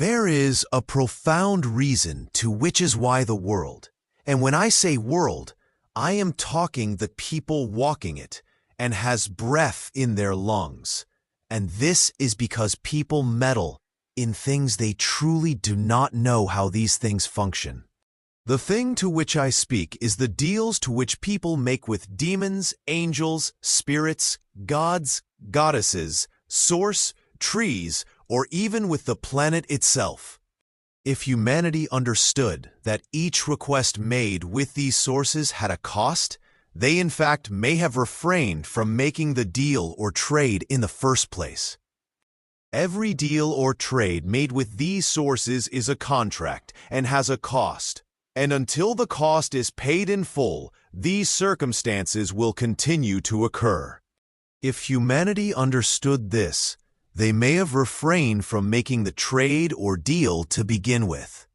There is a profound reason to which is why the world, and when I say world, I am talking the people walking it and has breath in their lungs. And this is because people meddle in things they truly do not know how these things function. The thing to which I speak is the deals to which people make with demons, angels, spirits, gods, goddesses, source, trees, or even with the planet itself. If humanity understood that each request made with these sources had a cost, they in fact may have refrained from making the deal or trade in the first place. Every deal or trade made with these sources is a contract and has a cost, and until the cost is paid in full, these circumstances will continue to occur. If humanity understood this, they may have refrained from making the trade or deal to begin with.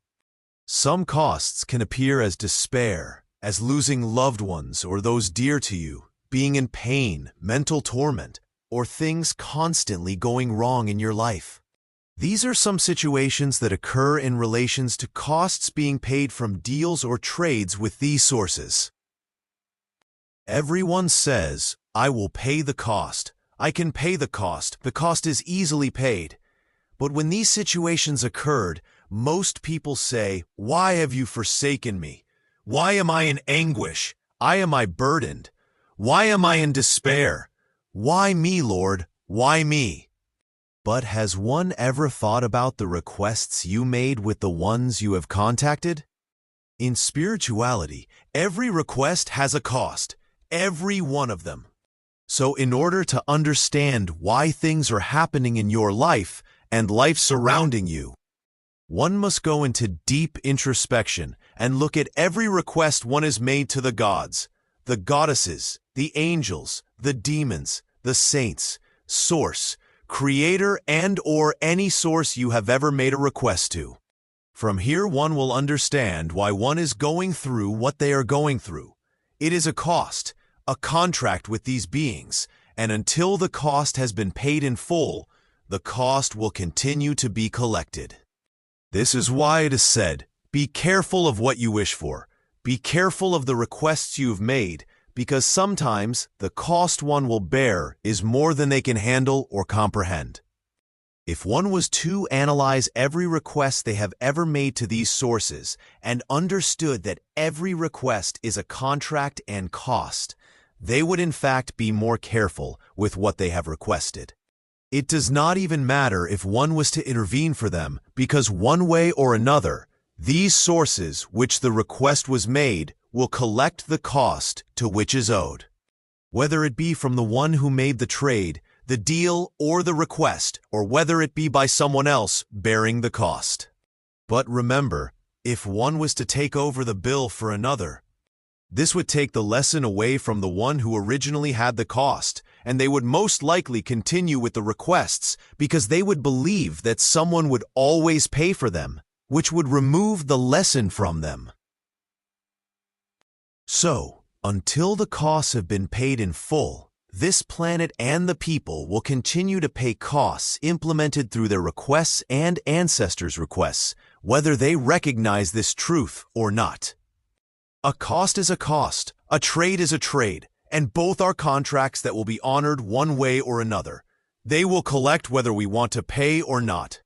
Some costs can appear as despair, as losing loved ones or those dear to you, being in pain, mental torment, or things constantly going wrong in your life. These are some situations that occur in relations to costs being paid from deals or trades with these sources. Everyone says, "I will pay the cost. I can pay the cost is easily paid." But when these situations occurred, most people say, "Why have you forsaken me? Why am I in anguish? Why am I burdened? Why am I in despair? Why me, Lord? Why me?" But has one ever thought about the requests you made with the ones you have contacted? In spirituality, every request has a cost, every one of them. So in order to understand why things are happening in your life and life surrounding you, one must go into deep introspection and look at every request one has made to the gods, the goddesses, the angels, the demons, the saints, source, creator, and/or any source you have ever made a request to. From here one will understand why one is going through what they are going through. It is a cost, a contract with these beings, and until the cost has been paid in full, the cost will continue to be collected. This is why it is said, "Be careful of what you wish for. Be careful of the requests you have made, because sometimes the cost one will bear is more than they can handle or comprehend." If one was to analyze every request they have ever made to these sources and understood that every request is a contract and cost, they would in fact be more careful with what they have requested. It does not even matter if one was to intervene for them, because one way or another, these sources which the request was made will collect the cost to which is owed. Whether it be from the one who made the trade, the deal, or the request, or whether it be by someone else bearing the cost. But remember, if one was to take over the bill for another, this would take the lesson away from the one who originally had the cost, and they would most likely continue with the requests because they would believe that someone would always pay for them, which would remove the lesson from them. So, until the costs have been paid in full, this planet and the people will continue to pay costs implemented through their requests and ancestors' requests, whether they recognize this truth or not. A cost is a cost, a trade is a trade, and both are contracts that will be honored one way or another. They will collect whether we want to pay or not.